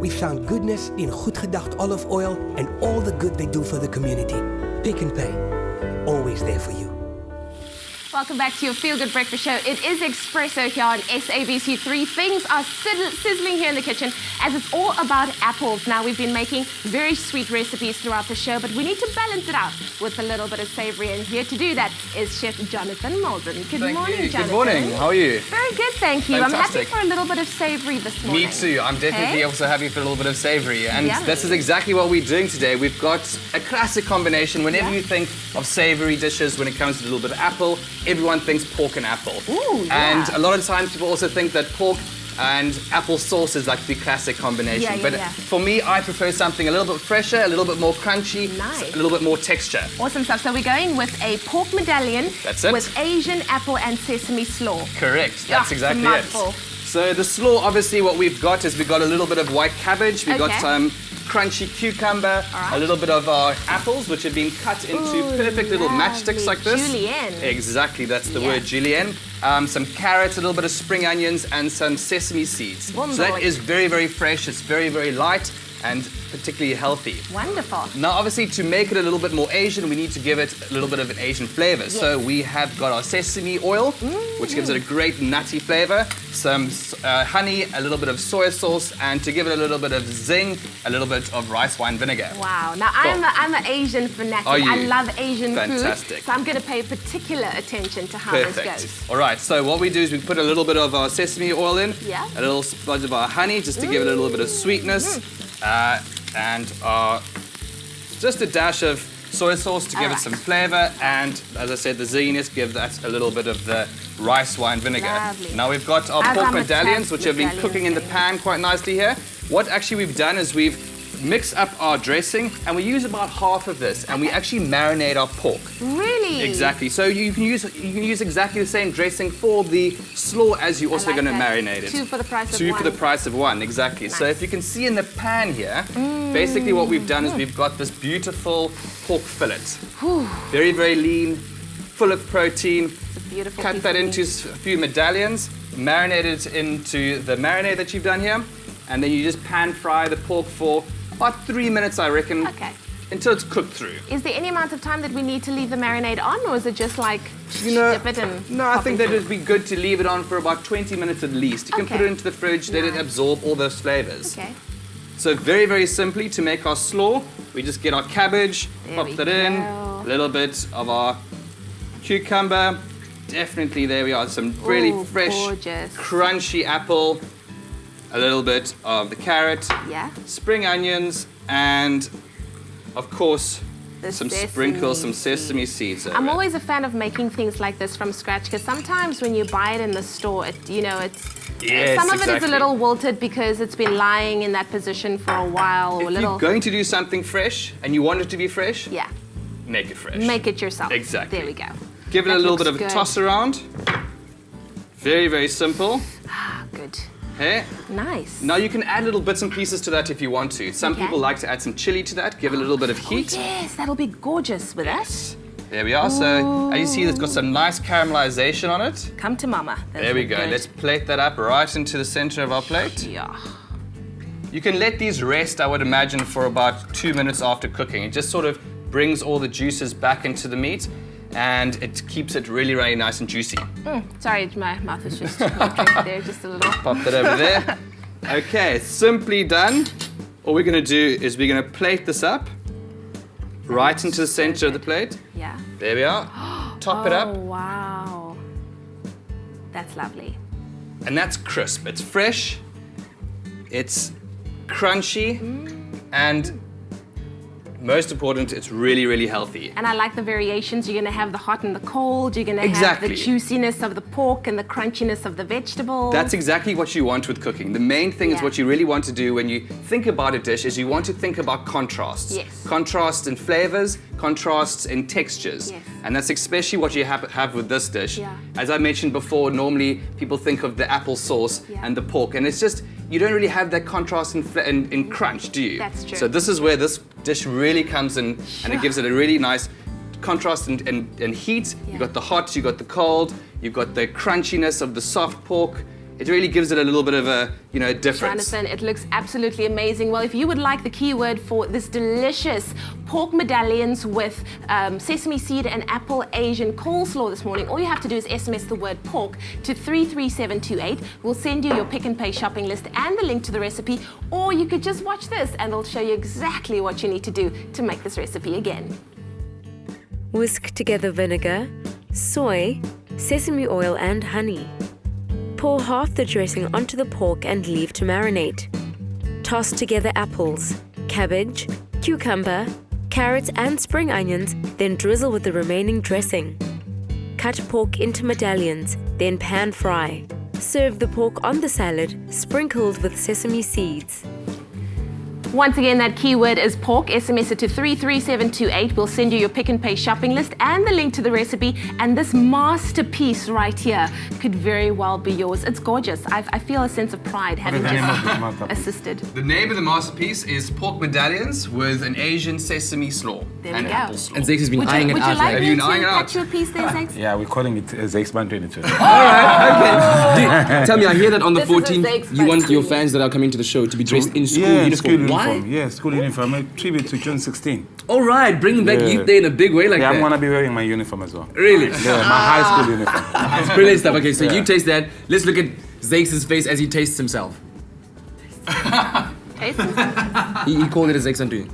we found goodness in goed gedacht olive oil and all the good they do for the community. Pick n Pay, always there for you. Welcome back to your Feel Good Breakfast Show. It is Espresso here on SABC3. Things are sizzling here in the kitchen as it's all about apples. Now, we've been making very sweet recipes throughout the show, but we need to balance it out with a little bit of savory. And here to do that is Chef Jonathan Malden. Good morning, Jonathan. Good morning. How are you? Very good, thank you. Fantastic. I'm happy for a little bit of savory this morning. Me too. I'm definitely also happy for a little bit of savory. And Yummy. this is exactly what we're doing today. We've got a classic combination. Whenever you think of savory dishes, when it comes to a little bit of apple, everyone thinks pork and apple. Ooh, yeah. And a lot of times people also think that pork and apple sauce is like the classic combination. But for me, I prefer something a little bit fresher, a little bit more crunchy, a little bit more texture. Awesome stuff. So we're going with a pork medallion with Asian apple and sesame slaw. Correct. That's exactly it. Mouthful. So the slaw, obviously what we've got is we've got a little bit of white cabbage, we've got some crunchy cucumber, a little bit of our apples, which have been cut into perfect little matchsticks like this. Julienne. Exactly, that's the word, julienne. Some carrots, a little bit of spring onions, and some sesame seeds. Wonderful. So that is very, very fresh. It's very, very light and particularly healthy. Wonderful. Now, obviously, to make it a little bit more Asian, we need to give it a little bit of an Asian flavor. Yes. So we have got our sesame oil, which gives it a great nutty flavor, some honey, a little bit of soy sauce, and to give it a little bit of zing, a little bit of rice wine vinegar. Wow. Now, I'm an Asian fanatic. Are you? I love Asian Fantastic. food, so I'm going to pay particular attention to how this goes. All right, so what we do is we put a little bit of our sesame oil in, a little splodge of our honey, just to give it a little bit of sweetness, and just a dash of soy sauce to give it some flavor, and as I said, the zinginess, give that a little bit of the rice wine vinegar. Lovely. Now we've got our pork medallions, which have been cooking in the pan quite nicely here. What actually we've done is we've mixed up our dressing, and we use about half of this, and we actually marinate our pork. Really? Exactly. So you can use exactly the same dressing for the slaw as you're also going to marinate it. Two for the price of one. Two for the price of one, exactly. Nice. So if you can see in the pan here, basically what we've done is we've got this beautiful pork fillet. Very, very lean, full of protein. It's a beautiful Cut piece that of into a meat. few medallions, marinate it into the marinade that you've done here, and then you just pan fry the pork for about 3 minutes, I reckon, until it's cooked through. Is there any amount of time that we need to leave the marinade on, or is it just like dip it and No, I think that it would be good to leave it on for about 20 minutes at least. You can put it into the fridge, let it absorb all those flavors. So very, very simply, to make our slaw, we just get our cabbage, pop that in, a little bit of our cucumber, definitely there we are, some really fresh, crunchy apple, a little bit of the carrot, spring onions, and of course some sprinkles, some sesame seeds over I'm always a fan of making things like this from scratch, because sometimes when you buy it in the store, some of it is a little wilted because it's been lying in that position for a while. If you're going to do something fresh and you want it to be fresh, make it fresh. Make it yourself. Exactly. There we go. Give it a little bit of a toss around. Very, very simple. Good. Hey. Nice. Now you can add little bits and pieces to that if you want to. Some people like to add some chili to that, give it a little bit of heat. Oh, yes, that'll be gorgeous with that. There we are. So as you see, it's got some nice caramelization on it. Come to mama. There we go. Let's plate that up right into the center of our plate. Yeah. You can let these rest, I would imagine, for about 2 minutes after cooking. It just sort of brings all the juices back into the meat, and it keeps it really, really nice and juicy. Sorry, my mouth is just watering there just a little. Pop that over there. Okay, simply done. All we're going to do is we're going to plate this up right into the center of the plate. Yeah. There we are. Top it up. Oh, wow. That's lovely. And that's crisp. It's fresh, it's crunchy, and most important, it's really, really healthy. And I like the variations. You're going to have the hot and the cold. You're going to have the juiciness of the pork and the crunchiness of the vegetables. That's exactly what you want with cooking. The main thing is what you really want to do when you think about a dish is you want to think about contrasts. Yes. Contrasts in flavors, contrasts in textures. Yes. And that's especially what you have with this dish. Yeah. As I mentioned before, normally people think of the apple sauce and the pork, and it's just, you don't really have that contrast in crunch, do you? That's true. So this is where this dish really comes in, and it gives it a really nice contrast and heat. You've got the hot, you've got the cold, you've got the crunchiness of the soft pork. it really gives it a little bit of a, difference. Jonathan, it looks absolutely amazing. Well, if you would like the keyword for this delicious pork medallions with sesame seed and apple Asian coleslaw this morning, all you have to do is SMS the word pork to 33728. We'll send you your Pick and Pay shopping list and the link to the recipe, or you could just watch this and it'll show you exactly what you need to do to make this recipe again. Whisk together vinegar, soy, sesame oil and honey. Pour half the dressing onto the pork and leave to marinate. Toss together apples, cabbage, cucumber, carrots and spring onions, then drizzle with the remaining dressing. Cut pork into medallions, then pan fry. Serve the pork on the salad, sprinkled with sesame seeds. Once again, that keyword is pork. SMS it to 33728. We'll send you your Pick and Pay shopping list and the link to the recipe. And this masterpiece right here could very well be yours. It's gorgeous. I feel a sense of pride having just assisted. The name of the masterpiece is pork medallions with an Asian sesame slaw and apple slaw. And Zakes has been eyeing it out. Would you like me to eyeing it out? cut you a piece there, Zakes? Yeah, we're calling it Zakes Band 22. All right, okay. Dude, tell me, I hear that on the This is a 14th, Zakes you want your Band fans that are coming to the show to be dressed in school Yeah, uniform. school uniform. Why? Yeah, school uniform. A tribute to June 16. All right, bringing back Yeah. Youth Day in a big way like Yeah, that. I'm gonna be wearing my uniform as well. Really? Yeah, my high school uniform. It's brilliant stuff. Okay, so you taste that. Let's look at Zakes' face as he tastes himself. Taste? He called it a Zakes Antu.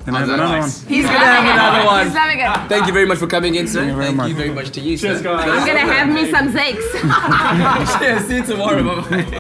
And I have another one. He's gonna have another one. He's loving it. Thank you very much for coming in, sir. Thank you very much. you very much to you, sir. Cheers, guys. I'm gonna have me some Zakes. Yeah, see you tomorrow. Bye-bye.